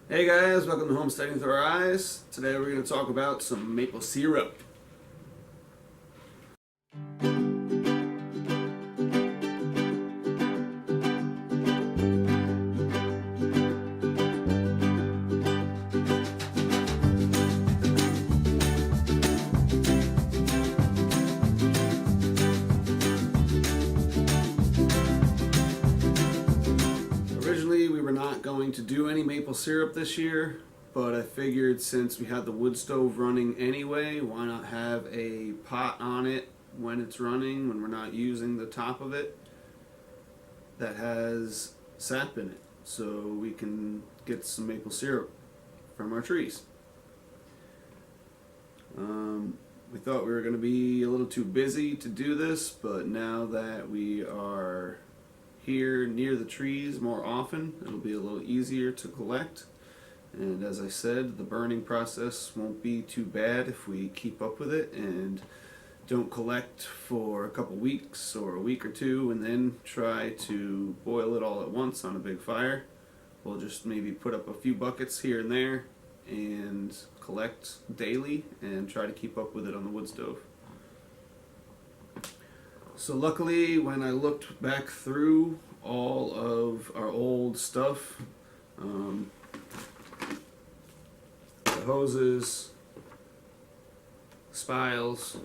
Hey guys, welcome to Homesteading Through Our Eyes. Today we're going to talk about some maple syrup. Originally we were not going to do any maple syrup this year, but I figured since we had the wood stove running anyway, why not have a pot on it when it's running, when we're not using the top of it, that has sap in it, so we can get some maple syrup from our trees. We thought we were going to be a little too busy to do this, but now that we are here near the trees more often, it'll be a little easier to collect. And as I said, the burning process won't be too bad if we keep up with it and don't collect for a couple weeks or a week or two and then try to boil it all at once on a big fire. We'll just maybe put up a few buckets here and there and collect daily and try to keep up with it on the wood stove. So luckily, when I looked back through all of our old stuff, the hoses, spiles,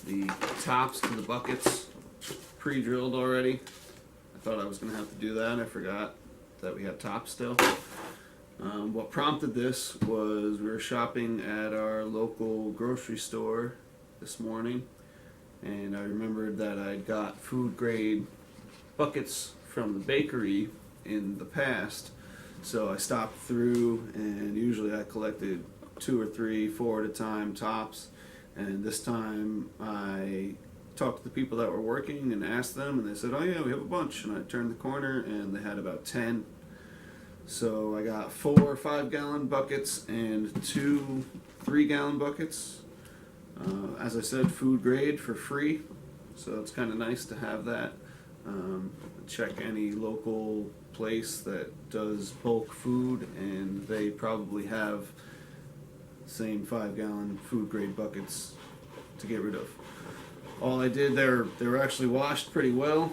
the tops to the buckets, pre-drilled already. I thought I was going to have to do that. I forgot that we had tops still. What prompted this was we were shopping at our local grocery store this morning, and I remembered that I'd got food grade buckets from the bakery in the past, so I stopped through, and usually I collected 2 or 3, 4 at a time tops, and this time I talked to the people that were working and asked them, and they said, oh yeah, we have a bunch, and I turned the corner and they had about 10. So I got 4 or 5 gallon buckets and 2 3-gallon buckets. As I said, food grade for free, so it's kind of nice to have that. Check any local place that does bulk food, and they probably have the same 5-gallon food grade buckets to get rid of. All I did there, they were actually washed pretty well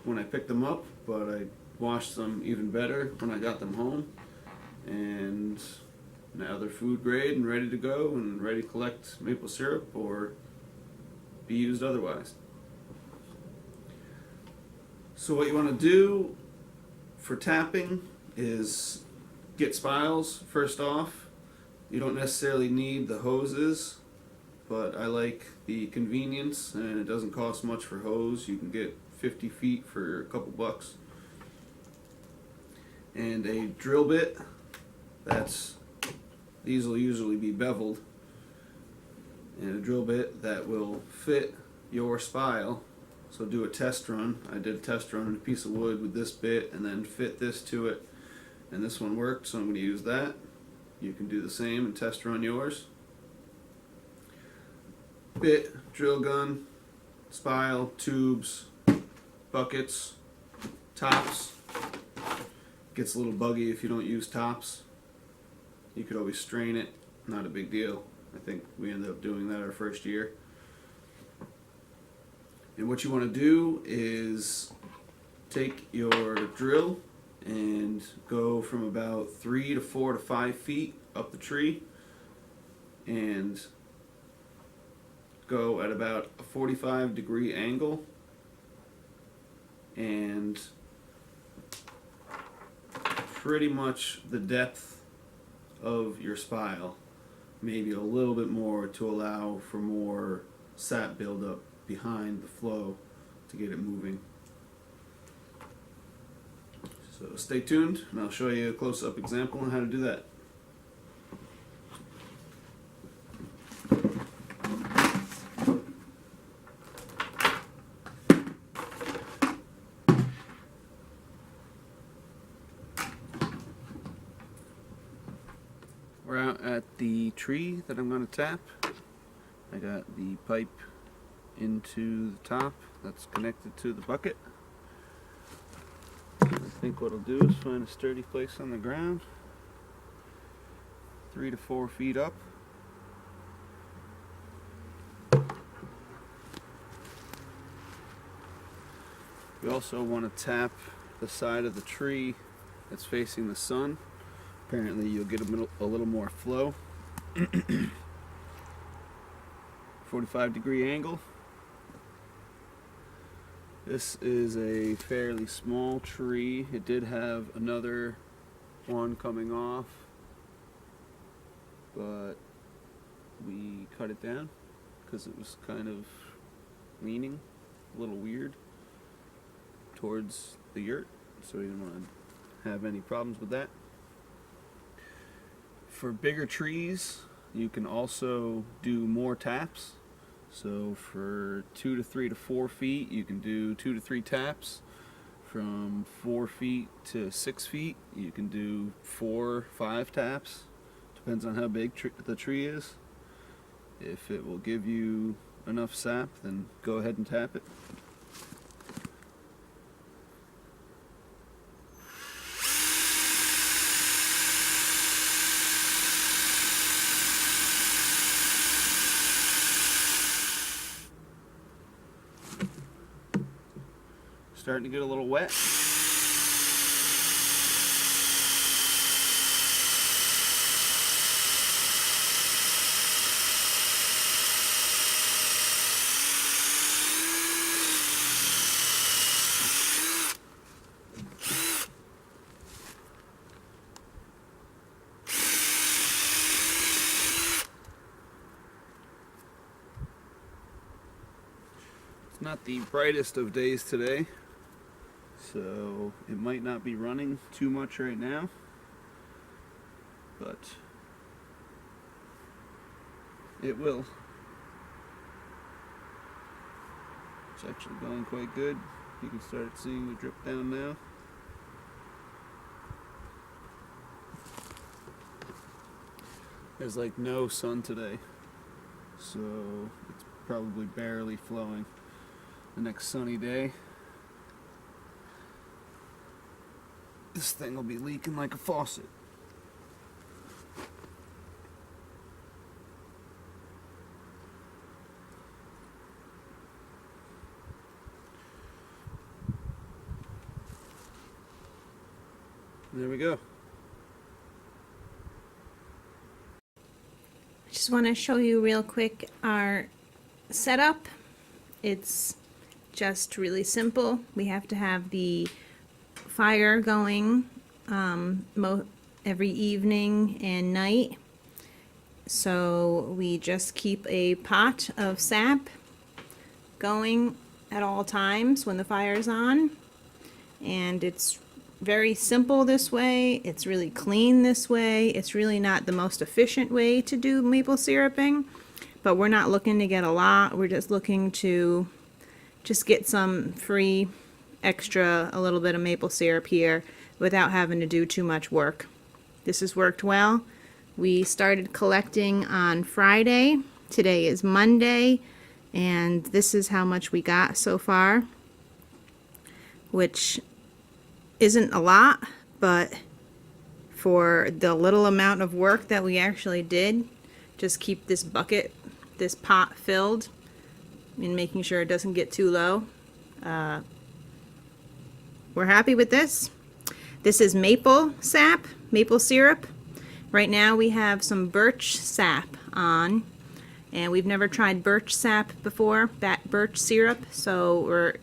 when I picked them up, but I washed them even better when I got them home, and now they're food grade and ready to go and ready to collect maple syrup or be used otherwise. So what you want to do for tapping is get spiles first off. You don't necessarily need the hoses, but I like the convenience, and it doesn't cost much for hose. You can get 50 feet for a couple bucks. And a drill bit. These will usually be beveled, and a drill bit that will fit your spile. So do a test run. I did a test run on a piece of wood with this bit and then fit this to it, and this one worked, so I'm going to use that. You can do the same and test run yours. Bit, drill gun, spile, tubes, buckets, tops. Gets a little buggy if you don't use tops. You could always strain it, not a big deal. I think we ended up doing that our first year. And what you want to do is take your drill and go from about 3 to 4 to 5 feet up the tree and go at about a 45-degree angle and pretty much the depth of your spile, maybe a little bit more to allow for more sap buildup behind the flow to get it moving. So stay tuned and I'll show you a close-up example on how to do that. We're out at the tree that I'm going to tap. I got the pipe into the top that's connected to the bucket. think what I'll do is find a sturdy place on the ground, 3 to 4 feet up. We also want to tap the side of the tree that's facing the sun. Apparently you'll get a little more flow. 45-degree angle. This is a fairly small tree. It did have another one coming off, but we cut it down because it was kind of leaning a little weird towards the yurt, so we didn't want to have any problems with that. For bigger trees, you can also do more taps. So for 2 to 3 to 4 feet, you can do 2 to 3 taps. From 4 feet to 6 feet, you can do 4, 5 taps. Depends on how big the tree is. If it will give you enough sap, then go ahead and tap it. Starting to get a little wet. It's not the brightest of days today, so it might not be running too much right now, but it will. It's actually going quite good. You can start seeing the drip down now. There's like no sun today, so it's probably barely flowing. The next sunny day, this thing will be leaking like a faucet. There we go. I just want to show you real quick our setup. It's just really simple. We have to have the fire going every evening and night. So we just keep a pot of sap going at all times when the fire's on. And it's very simple this way. It's really clean this way. It's really not the most efficient way to do maple syruping, but we're not looking to get a lot. We're just looking to just get some free extra, a little bit of maple syrup here without having to do too much work. This has worked well. We started collecting on Friday. Today is Monday, and this is how much we got so far, which isn't a lot, but for the little amount of work that we actually did, just keep this bucket, this pot filled, and making sure it doesn't get too low. We're happy with this. This is maple sap, maple syrup. Right now we have some birch sap on, and we've never tried birch sap before, that birch syrup, so we're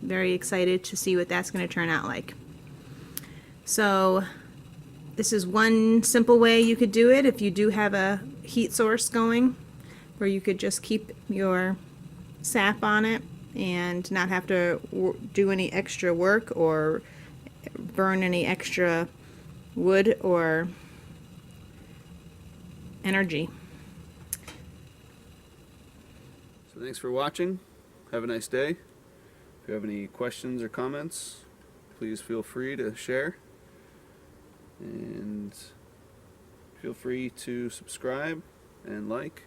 very excited to see what that's going to turn out like. So this is one simple way you could do it if you do have a heat source going, where you could just keep your sap on it and not have to do any extra work or burn any extra wood or energy. So thanks for watching. Have a nice day. If you have any questions or comments, please feel free to share. And feel free to subscribe and like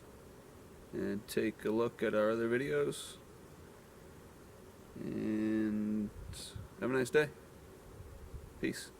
and take a look at our other videos. And have a nice day. Peace.